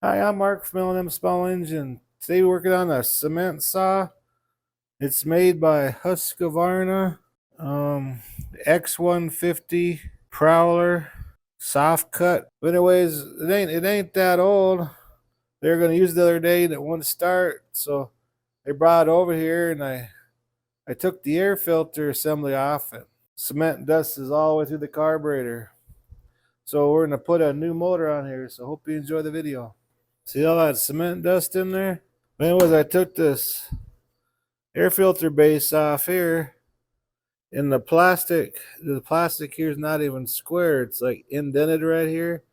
Hi, I'm Mark from L&M Small Engine. Today we're working on a cement saw. It's made by Husqvarna. X150 Prowler soft cut. But anyways, it ain't that old. They were gonna use it the other day and it wouldn't start, so they brought it over here and I took the air filter assembly off and cement dust is all the way through the carburetor. So we're gonna put a new motor on here. So hope you enjoy the video. See all that cement dust in there? Anyways, I took this air filter base off here, and the plastic here is not even square. It's like indented right here,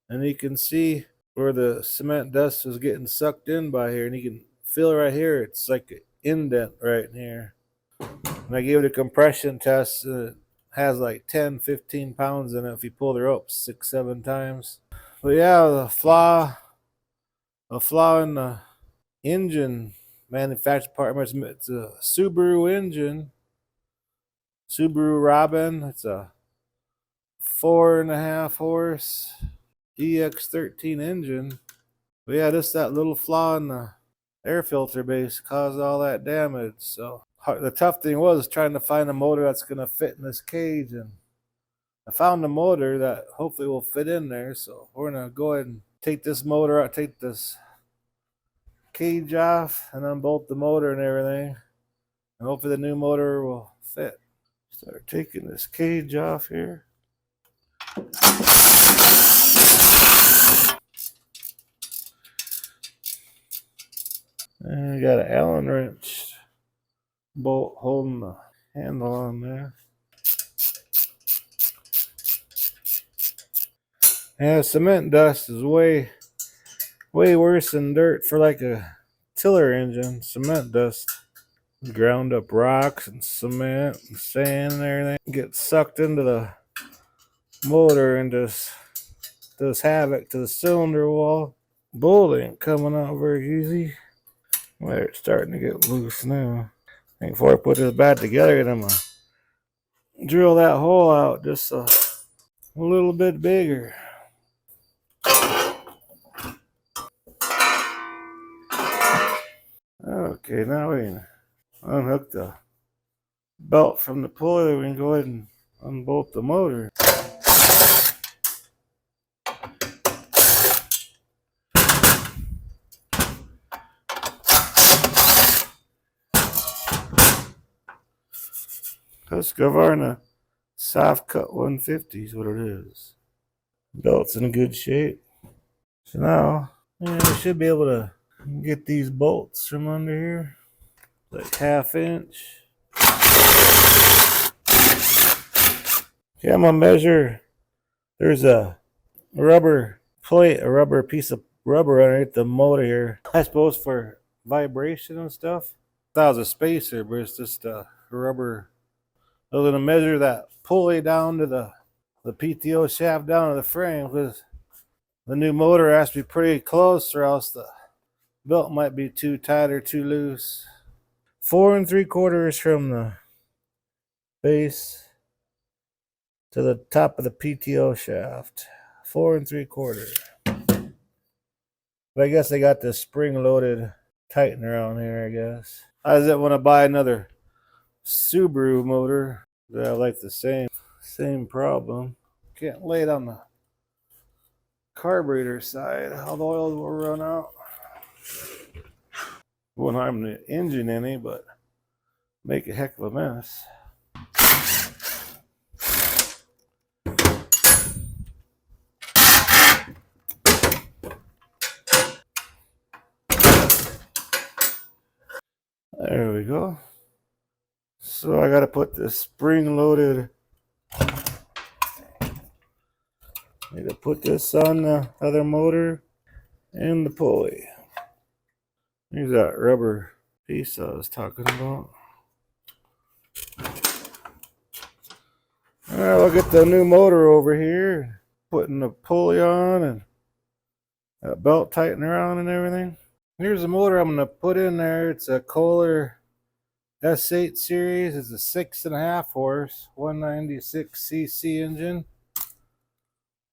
and you can see where the cement dust was getting sucked in by here, and you can feel right here. It's like an indent right in here. And I gave it a compression test, and it has like 10-15 pounds in it if you pull the rope 6-7 times. But yeah, the flaw in the engine manufactured part. It's a Subaru engine, Subaru Robin. It's a 4.5 horse EX13 engine. But yeah, just that little flaw in the air filter base caused all that damage. So the tough thing was trying to find a motor that's going to fit in this cage, and I found a motor that hopefully will fit in there. So we're going to go ahead and take this motor out, take this cage off, and unbolt the motor and everything, and hopefully the new motor will fit. Start taking this cage off here. And I got an Allen wrench bolt holding the handle on there. Yeah, cement dust is way worse than dirt for like a tiller engine. Cement dust, ground up rocks and cement and sand and everything, gets sucked into the motor and just does havoc to the cylinder wall. Bolt ain't coming out very easy. Well, it's starting to get loose now. I think before I put this back together, I'm gonna drill that hole out just a little bit bigger. Okay, now we can unhook the belt from the pulley. We can go ahead and unbolt the motor. Husqvarna soft cut 150 is what it is. Belt's in good shape. So now, we should be able to get these bolts from under here, like 1/2 inch. Okay, I'm gonna measure. There's a rubber plate, a rubber piece of rubber underneath the motor here. I suppose for vibration and stuff. That was a spacer, but it's just a rubber. I was gonna measure that pulley down to the PTO shaft down to the frame, because the new motor has to be pretty close, or else the belt might be too tight or too loose. 4 3/4 from the base to the top of the PTO shaft. 4 3/4. But I guess they got this spring-loaded tightener on here, I guess. I just want to buy another Subaru motor that I like the same problem. Can't lay it on the carburetor side. All the oil will run out. Won't harm the engine any, but make a heck of a mess. There we go. So I got to put this spring-loaded. Need to put this on the other motor and the pulley. Here's that rubber piece I was talking about. All right, we'll get the new motor over here, putting the pulley on and that belt tightener on and everything. Here's the motor I'm going to put in there. It's a Kohler S8 series. It's a 6.5 horse, 196 cc engine.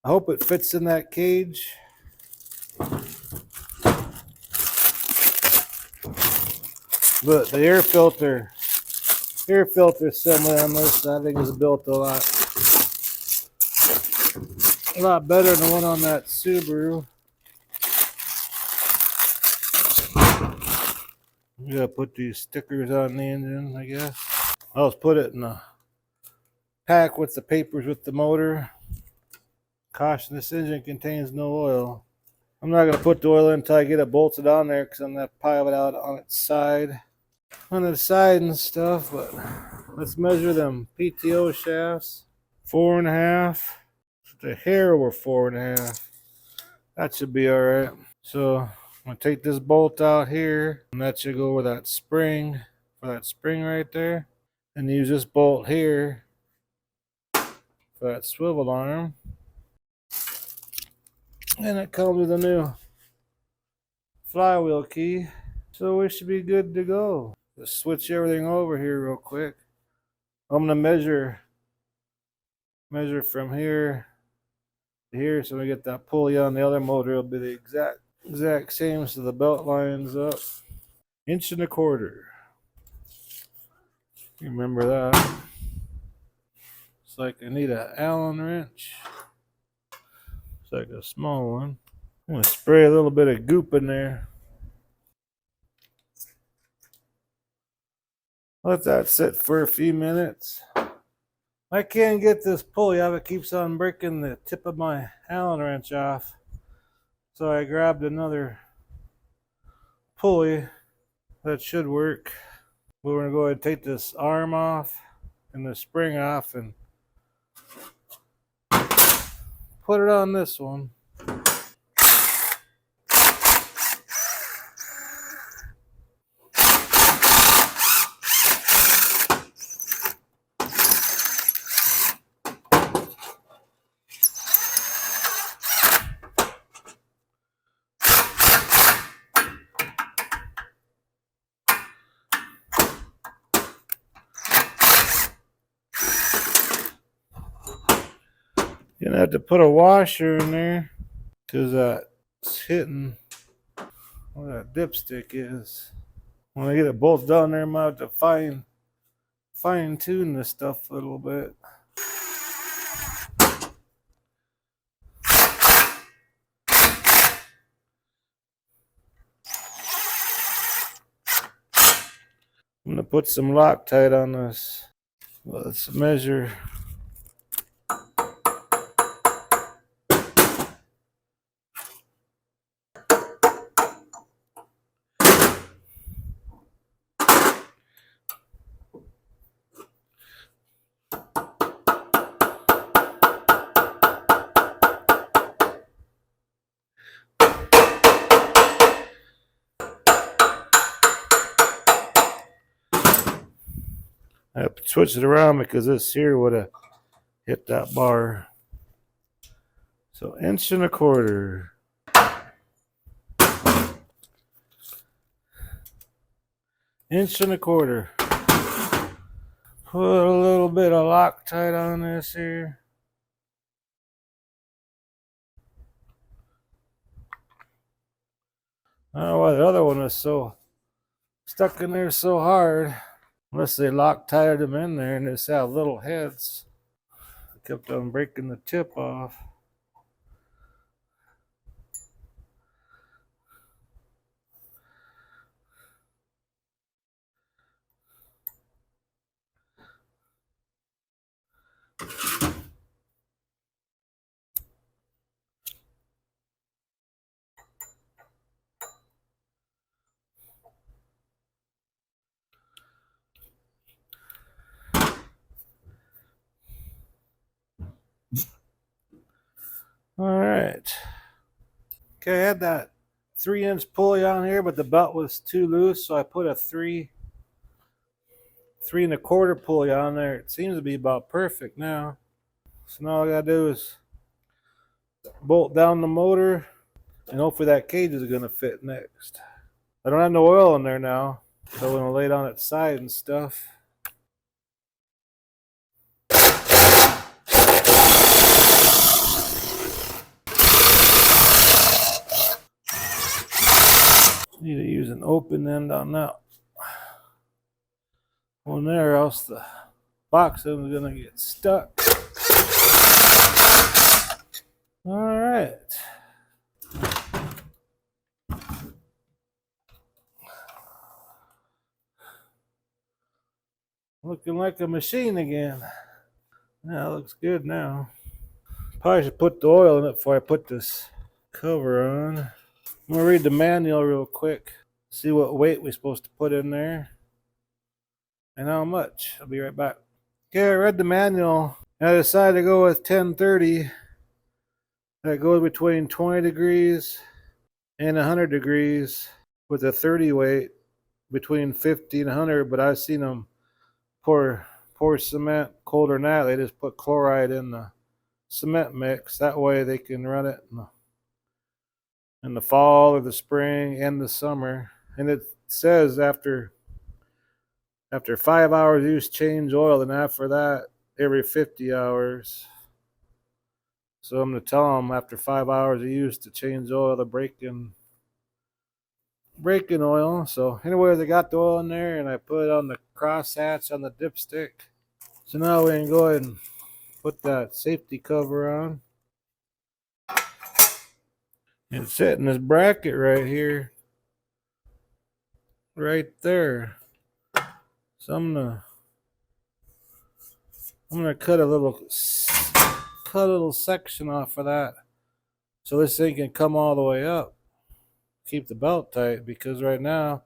I hope it fits in that cage. But the air filter assembly on this, I think, is built a lot better than the one on that Subaru. You gotta put these stickers on the engine, I guess. I'll just put it in a pack with the papers with the motor. Caution, this engine contains no oil. I'm not gonna put the oil in until I get it bolted on there because I'm gonna pile it out on its side. On the side and stuff, but let's measure them PTO shafts. 4.5. The hair over 4.5. That should be alright. So I'm gonna take this bolt out here, and that should go over that spring, for that spring right there. And use this bolt here for that swivel arm. And it comes with a new flywheel key. So we should be good to go. Let's switch everything over here real quick. I'm gonna measure from here to here, so we get that pulley on the other motor. It'll be the exact same, so the belt lines up. 1.25 inches. Remember that. It's like I need an Allen wrench. It's like a small one. I'm gonna spray a little bit of goop in there. Let that sit for a few minutes. I can't get this pulley out. It keeps on breaking the tip of my Allen wrench off. So I grabbed another pulley that should work. We're going to go ahead and take this arm off and the spring off and put it on this one. You're gonna have to put a washer in there because that's hitting where that dipstick is. When I get it bolted down there, I might have to fine tune this stuff a little bit. I'm gonna put some Loctite on this. Let's measure. I switched it around because this here would have hit that bar. So 1.25 inches. 1.25 inches. Put a little bit of Loctite on this here. I don't know why the other one is so stuck in there so hard. Unless they Loctited them in there and they just have little heads. I kept on breaking the tip off. All right. Okay, I had that 3-inch pulley on here, but the belt was too loose, so I put a 3.25 pulley on there. It seems to be about perfect now. So now all I gotta do is bolt down the motor, and hopefully that cage is gonna fit next. I don't have no oil in there now, so I'm gonna lay it on its side and stuff. Need to use an open end on that on there, or else the box is gonna get stuck. All right. Looking like a machine again. That looks good now. Probably should put the oil in it before I put this cover on. I'm gonna read the manual real quick. See what weight we're supposed to put in there and how much. I'll be right back. Okay, I read the manual and I decided to go with 1030. That goes between 20 degrees and 100 degrees with a 30 weight between 50 and 100. But I've seen them pour cement colder than that. They just put chloride in the cement mix. That way they can run it in the fall or the spring and the summer. And it says after 5 hours use, change oil, and after that every 50 hours. So I'm going to tell them after 5 hours of use to change oil, the braking oil. So anyways, I got the oil in there and I put it on the crosshatch on the dipstick. So now we can go ahead and put that safety cover on. And it's sitting in this bracket right here. Right there. So I'm gonna cut a little section off of that so this thing can come all the way up. Keep the belt tight, because right now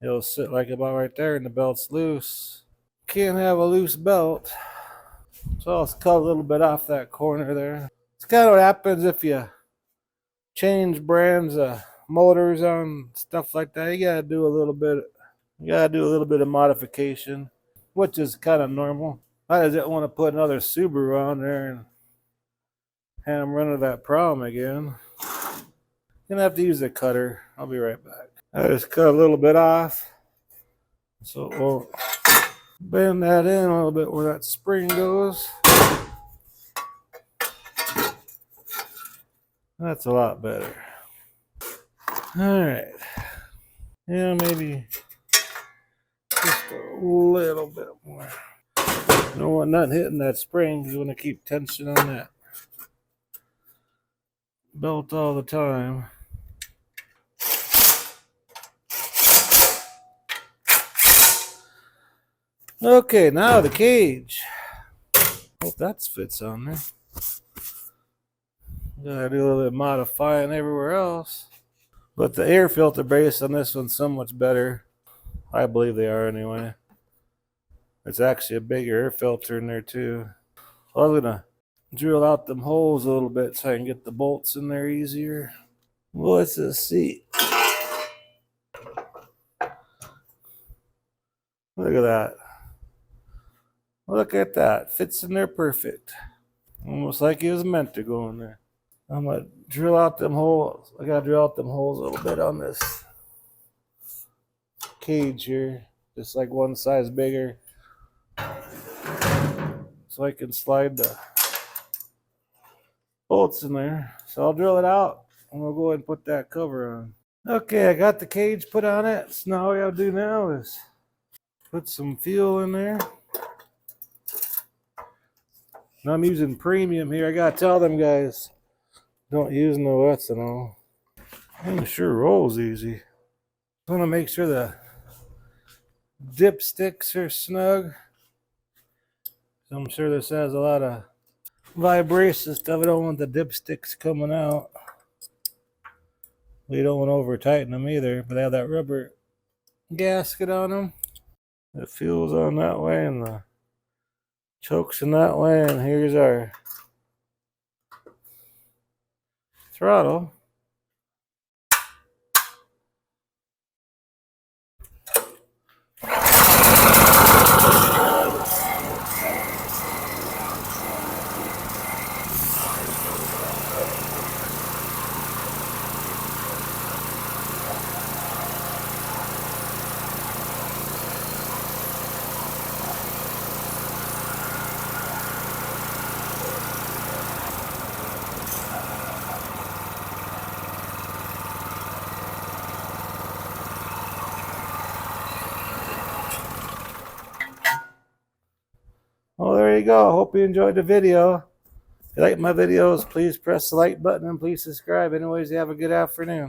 it'll sit like about right there and the belt's loose. Can't have a loose belt. So I'll cut a little bit off that corner there. It's kind of what happens if you change brands of motors on stuff like that. You gotta do a little bit of modification, which is kind of normal. I just didn't want to put another Subaru on there and have them run into that problem again. Gonna have to use the cutter. I'll be right back. I just cut a little bit off, so we'll bend that in a little bit where that spring goes. That's a lot better. All right. Yeah, maybe just a little bit more. You don't want nothing hitting that spring. You want to keep tension on that belt all the time. Okay, now the cage. Hope that fits on there. Gotta do a little bit of modifying everywhere else. But the air filter base on this one's so much better. I believe they are anyway. It's actually a bigger air filter in there too. I was gonna drill out them holes a little bit so I can get the bolts in there easier. Well, let's just see. Look at that. Look at that. Fits in there perfect. Almost like it was meant to go in there. I'm gonna drill out them holes. I gotta drill out them holes a little bit on this cage here, just like one size bigger, so I can slide the bolts in there. So I'll drill it out and we'll go ahead and put that cover on. Okay, I got the cage put on it. So now all we gotta do now is put some fuel in there. And I'm using premium here. I gotta tell them guys, don't use no ethanol. And it sure rolls easy. I want to make sure the dipsticks are snug. I'm sure this has a lot of vibration stuff. I don't want the dipsticks coming out. We don't want to over tighten them either, but they have that rubber gasket on them. The fuel's on that way and the choke's in that way, and here's our throttle. you go. I hope you enjoyed the video. If you like my videos, please press the like button and please subscribe. Anyways, you have a good afternoon.